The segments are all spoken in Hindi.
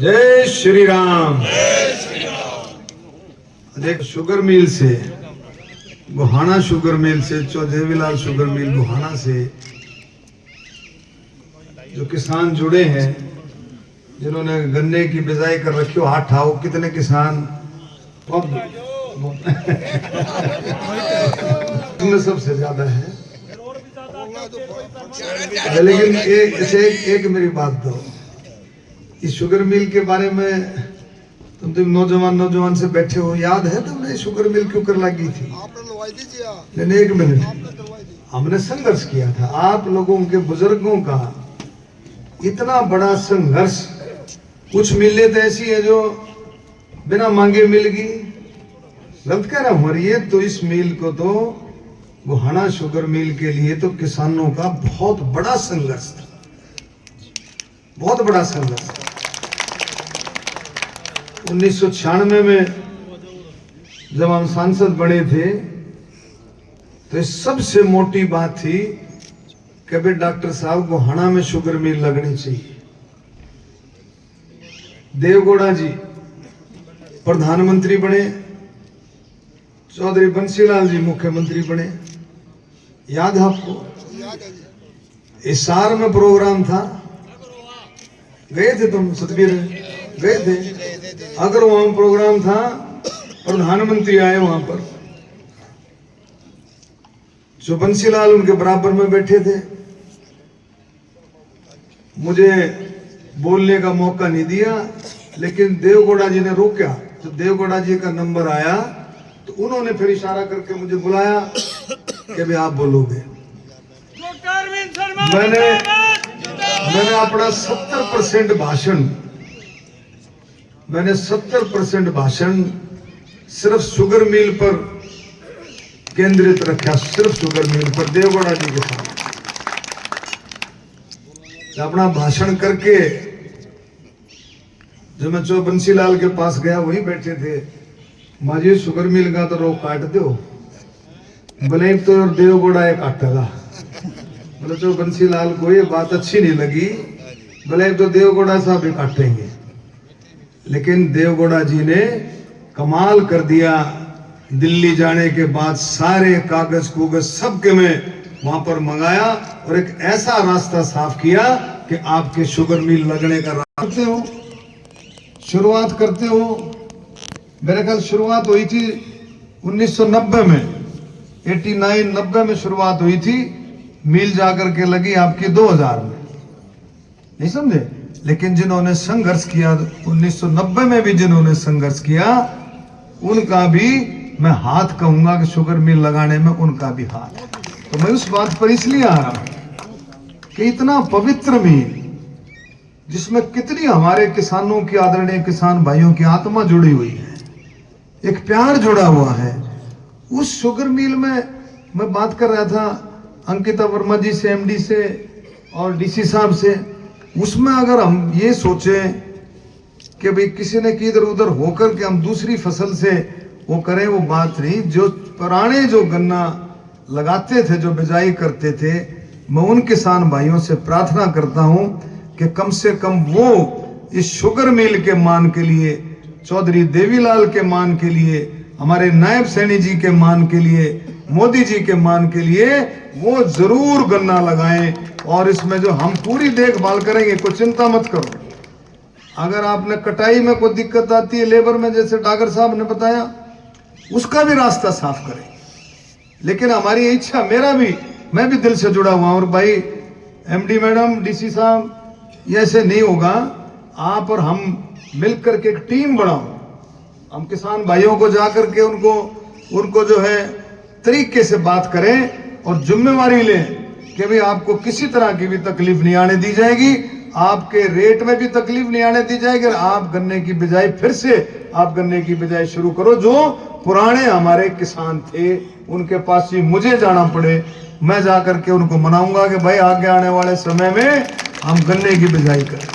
जय श्री राम। एक शुगर मिल से, गोहाना शुगर मिल से, देवीलाल शुगर मिल गोहाना से जो किसान जुड़े हैं, जिन्होंने गन्ने की बिजाई कर रखी हो, हाथ ठाओ कितने किसान सबसे ज्यादा है। लेकिन एक मेरी बात दो, इस शुगर मिल के बारे में तुम नौजवान से बैठे हो, याद है तुमने शुगर मिल क्यों कर लगी थी? लेकिन एक मिनट, हमने संघर्ष किया था। आप लोगों के बुजुर्गों का इतना बड़ा संघर्ष, कुछ मिले तो ऐसी है जो बिना मांगे मिल गई, गलत कह रहा हूं ये तो। इस मिल को तो गोहाना शुगर मिल के लिए तो किसानों का बहुत बड़ा संघर्ष था, बहुत बड़ा संघर्ष। 1996 में जब हम सांसद बने थे तो सबसे मोटी बात थी कि भाई डॉक्टर साहब गोहाना में शुगर मिल लगनी चाहिए। देवगौड़ा जी प्रधानमंत्री बने, चौधरी बंसीलाल जी मुख्यमंत्री बने, याद है आपको? हिसार में प्रोग्राम था, गए थे तुम? सतबीर गए थे? अगर वहां प्रोग्राम था, प्रधानमंत्री आए वहां पर, जो बंसीलाल उनके बराबर में बैठे थे। मुझे बोलने का मौका नहीं दिया, लेकिन देवगौड़ा जी ने रोका। तो देवगौड़ा जी का नंबर आया तो उन्होंने फिर इशारा करके मुझे बुलाया कि भाई आप बोलोगे। मैंने अपना 70% भाषण, मैंने 70% भाषण सिर्फ शुगर मिल पर केंद्रित रखा, सिर्फ शुगर मिल पर, देवगौड़ा जी के साथ अपना भाषण करके जो मैं बंसीलाल के पास गया, वही बैठे थे। माजी शुगर मिल का तो रोक काट दो, बोले तो देवगौड़ा एक काटेगा। बोले तो बंसीलाल को ये बात अच्छी नहीं लगी, बोले तो देवगौड़ा साहब भी काटेंगे। लेकिन देवगौड़ा जी ने कमाल कर दिया। दिल्ली जाने के बाद सारे कागज कुगज सब के मैं वहां पर मंगाया और एक ऐसा रास्ता साफ किया कि आपके शुगर मिल लगने का करते हो, शुरुआत करते हो। मेरे ख्याल शुरुआत हुई थी 1990 में, 89-90 में शुरुआत हुई थी। मिल जाकर के लगी आपकी 2000 में, नहीं समझे? लेकिन जिन्होंने संघर्ष किया 1990 में भी, जिन्होंने संघर्ष किया, उनका भी मैं हाथ कहूंगा कि शुगर मिल लगाने में उनका भी हाथ। तो मैं उस बात पर इसलिए आ रहा हूं कि इतना पवित्र मिल, जिसमें कितनी हमारे किसानों की, आदरणीय किसान भाइयों की आत्मा जुड़ी हुई है, एक प्यार जुड़ा हुआ है। उस शुगर मिल में मैं बात कर रहा था अंकिता वर्मा जी से, एमडी से और डीसी साहब से। उसमें अगर हम ये सोचें कि भाई किसी ने किधर उधर होकर के हम दूसरी फसल से वो करें, वो बात नहीं। जो पुराने जो गन्ना लगाते थे, जो बिजाई करते थे, मैं उन किसान भाइयों से प्रार्थना करता हूं कि कम से कम वो इस शुगर मिल के मान के लिए, चौधरी देवीलाल के मान के लिए, हमारे नायब सैनी जी के मान के लिए, मोदी जी के मान के लिए वो जरूर गन्ना लगाएं। और इसमें जो हम पूरी देखभाल करेंगे, कोई चिंता मत करो। अगर आपने कटाई में कोई दिक्कत आती है, लेबर में, जैसे डागर साहब ने बताया, उसका भी रास्ता साफ करें। लेकिन हमारी इच्छा, मैं भी दिल से जुड़ा हुआ। और भाई एमडी मैडम, डीसी साहब, ये ऐसे नहीं होगा। आप और हम मिलकर के एक टीम बनाओ। हम किसान भाइयों को जाकर के उनको जो है तरीके से बात करें और जिम्मेवारी लें कि भाई आपको किसी तरह की भी तकलीफ नहीं आने दी जाएगी, आपके रेट में भी तकलीफ नहीं आने दी जाएगी। और आप गन्ने की बिजाई, फिर से आप गन्ने की बिजाई शुरू करो। जो पुराने हमारे किसान थे, उनके पास ही मुझे जाना पड़े, मैं जाकर के उनको मनाऊंगा कि भाई आगे आने वाले समय में हम गन्ने की बिजाई करें।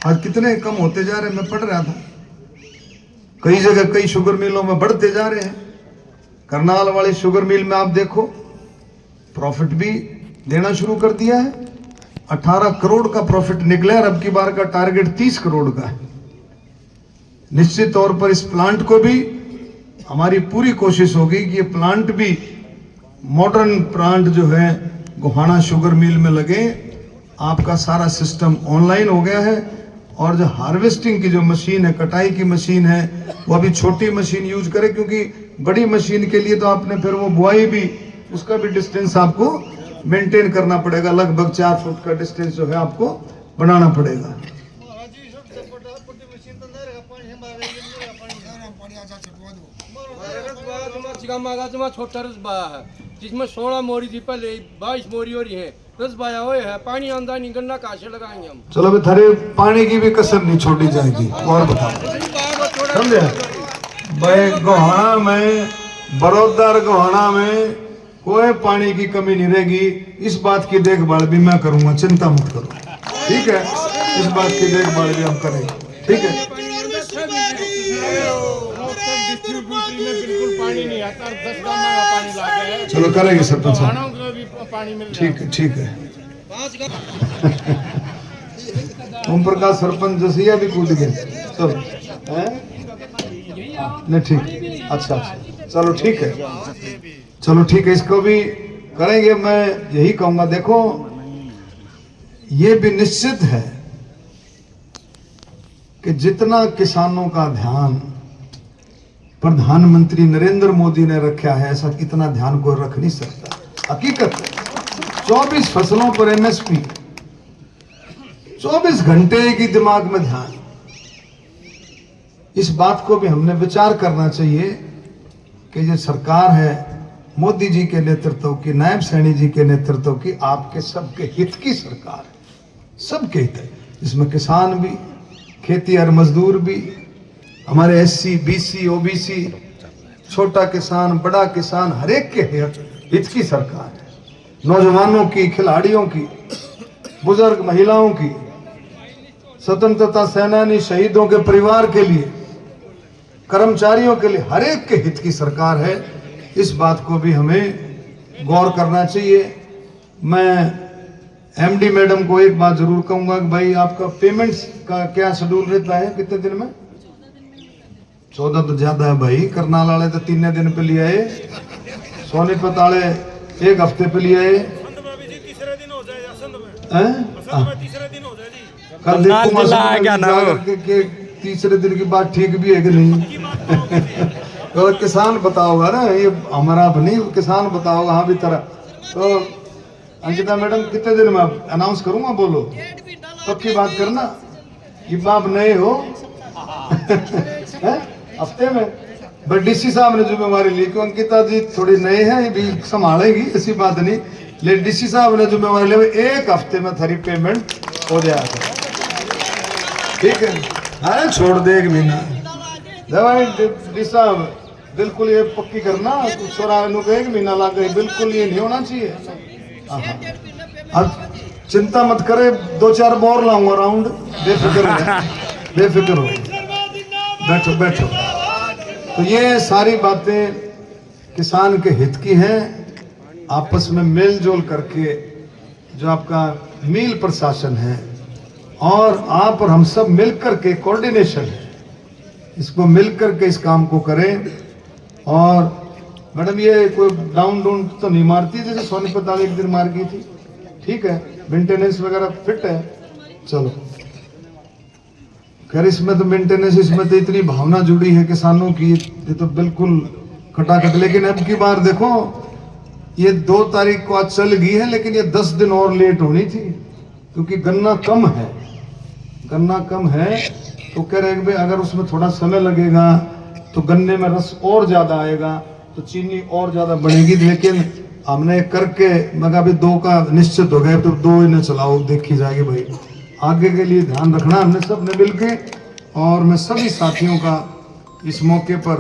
आज कितने कम होते जा रहे हैं, मैं पढ़ रहा था, कई जगह कई शुगर मिलों में बढ़ते जा रहे हैं। करनाल वाली शुगर मिल में आप देखो, प्रॉफिट भी देना शुरू कर दिया है। 18 करोड़ का प्रॉफिट निकला और अब की बार का टारगेट 30 करोड़ का है। निश्चित तौर पर इस प्लांट को भी हमारी पूरी कोशिश होगी कि ये प्लांट भी मॉडर्न प्लांट जो है गोहाना शुगर मिल में लगे। आपका सारा सिस्टम ऑनलाइन हो गया है और जो हार्वेस्टिंग की जो मशीन है, कटाई की मशीन है, वो अभी छोटी मशीन यूज करे, क्योंकि बड़ी मशीन के लिए तो आपने फिर वो बुआई भी, उसका भी डिस्टेंस आपको मेंटेन करना पड़ेगा। लगभग 4 फुट का डिस्टेंस जो है आपको बनाना पड़ेगा। छोटा रसबा है जिसमें 16 मोरी थी पहले, 22 मोरी और है रसबाया हुए है। पानी आंदा नहीं, गन्ना काशे लगाएंगे हम। चलो भाई, थारे पानी की भी कसर नहीं छोड़ी जाएगी। और बताओ, समझे भाई, गोहाना में, बड़ौदा गोहाना में कोई पानी की कमी नहीं रहेगी। इस बात की देखभाल भी मैं करूंगा, चिंता मत करो, ठीक है। इस बात की देखभाल भी हम करेंगे, ठीक है। बिल्कुल पानी नहीं आता, 10 गांव का पानी लाते हैं। चलो करेंगे सरपंच साहब, पानी मिल ठीक है, ठीक है। ओम प्रकाश सरपंच जसिया भी कूद गए, चलो नहीं, ठीक, अच्छा, चलो ठीक है, चलो ठीक है, इसको भी करेंगे। मैं यही कहूंगा, देखो ये भी निश्चित है कि जितना किसानों का ध्यान प्रधानमंत्री नरेंद्र मोदी ने रखा है, ऐसा कितना ध्यान कोई रख नहीं सकता। हकीकत है, 24 फसलों पर एमएसपी, 24 घंटे की दिमाग में ध्यान। इस बात को भी हमने विचार करना चाहिए कि ये सरकार है मोदी जी के नेतृत्व की, नायब सैनी जी के नेतृत्व की, आपके सबके हित की सरकार है, सबके हित है, जिसमें किसान भी, खेती और मजदूर भी, हमारे एससी, बीसी, ओबीसी, छोटा किसान, बड़ा किसान, हर एक के हित की सरकार है। नौजवानों की, खिलाड़ियों की, बुजुर्ग महिलाओं की, स्वतंत्रता सेनानी शहीदों के परिवार के लिए, कर्मचारियों के लिए, हर एक के हित की सरकार है। इस बात को भी हमें गौर करना चाहिए। मैं एमडी मैडम को एक बात जरूर कहूंगा कि भाई आपका पेमेंट्स का क्या शेड्यूल रहता है, कितने दिन में? 14 तो ज्यादा है भाई। करनाल वाले तो 3 दिन पे लिए आए, सोनीपत वाले 1 हफ्ते पे लिए आए। कल देखो तीसरे दिन की बात ठीक भी है कि नहीं? तो किसान बताओगा ना, ये हमारा नहीं, किसान बताओगा हाँ भी तरह। तो अंकिता मैडम कितने दिन में अनाउंस करूंगा, बोलो पक्की बात करना। ये बाप नए हो हफ्ते में, बट डीसी साहब ने जिम्मेवारी ली कि अंकिता जी थोड़ी नए हैं, ये भी संभालेगी, ऐसी बात नहीं। लेकिन डीसी साहब ने जिम्मेवारी ली, 1 हफ्ते में थारी पेमेंट हो जाएगा, ठीक है। अरे छोड़ दे 1 महीना भाई डी साहब, बिल्कुल ये पक्की करना। छोरा 1 महीना लग गई, बिल्कुल ये नहीं होना चाहिए। अब चिंता मत करे, 2-4 बोर लाऊंगा राउंड, बेफिक्र हो, बेफिक्र हो, बैठो बैठो। तो ये सारी बातें किसान के हित की हैं। आपस में मेल जोल करके जो आपका मिल प्रशासन है और आप और हम सब मिलकर के कोऑर्डिनेशन है, इसको मिलकर के इस काम को करें। और मैडम ये कोई डाउन तो नहीं मारती जैसे सोनीपत वाले एक दिन मार गई थी, ठीक है, मेंटेनेंस वगैरह फिट है। चलो खैर, इसमें तो मेंटेनेंस, इसमें तो इतनी भावना जुड़ी है किसानों की, ये तो बिल्कुल खटाखट। लेकिन अब की बार देखो, ये 2 तारीख को आज चल गई है, लेकिन ये 10 दिन और लेट होनी थी, क्योंकि गन्ना कम है, गन्ना कम है। तो कह रहे भाई अगर उसमें थोड़ा समय लगेगा तो गन्ने में रस और ज्यादा आएगा, तो चीनी और ज्यादा बढ़ेगी। लेकिन हमने करके मगर अभी 2 का निश्चित हो गए, तो 2 इन्हें चलाओ, देखी जाएगी भाई। आगे के लिए ध्यान रखना हमने सब ने मिलके। और मैं सभी साथियों का इस मौके पर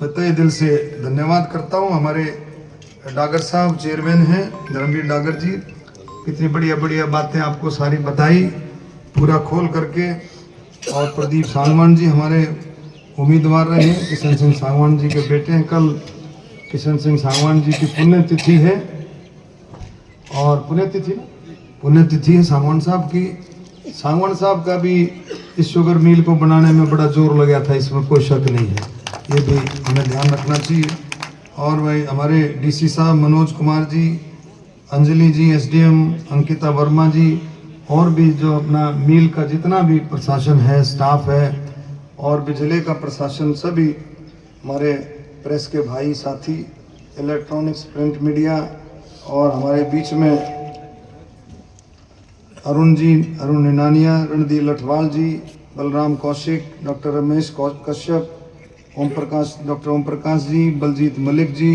तहे दिल से धन्यवाद करता हूं। हमारे डागर साहब चेयरमैन हैं, धर्मवीर डागर जी, कितनी बढ़िया बढ़िया बातें आपको सारी बताई पूरा खोल करके। और प्रदीप सांगवान जी हमारे उम्मीदवार रहे, किशन सिंह सांगवान जी के बेटे हैं। कल किशन सिंह सांगवान जी की पुण्यतिथि है, और पुण्यतिथि पुण्यतिथि है सांगवान साहब की। सांगवान साहब का भी इस शुगर मिल को बनाने में बड़ा जोर लगा था, इसमें कोई शक नहीं है, ये भी हमें ध्यान रखना चाहिए। और भाई हमारे डीसी साहब मनोज कुमार जी, अंजलि जी, एसडीएम अंकिता वर्मा जी, और भी जो अपना मिल का जितना भी प्रशासन है, स्टाफ है, और बिजली का प्रशासन, सभी हमारे प्रेस के भाई साथी, इलेक्ट्रॉनिक्स, प्रिंट मीडिया, और हमारे बीच में अरुण जी, अरुण निनानिया, रणदीप लठवाल जी, बलराम कौशिक, डॉक्टर रमेश कश्यप, ओम प्रकाश, डॉक्टर ओम प्रकाश जी, बलजीत मलिक जी,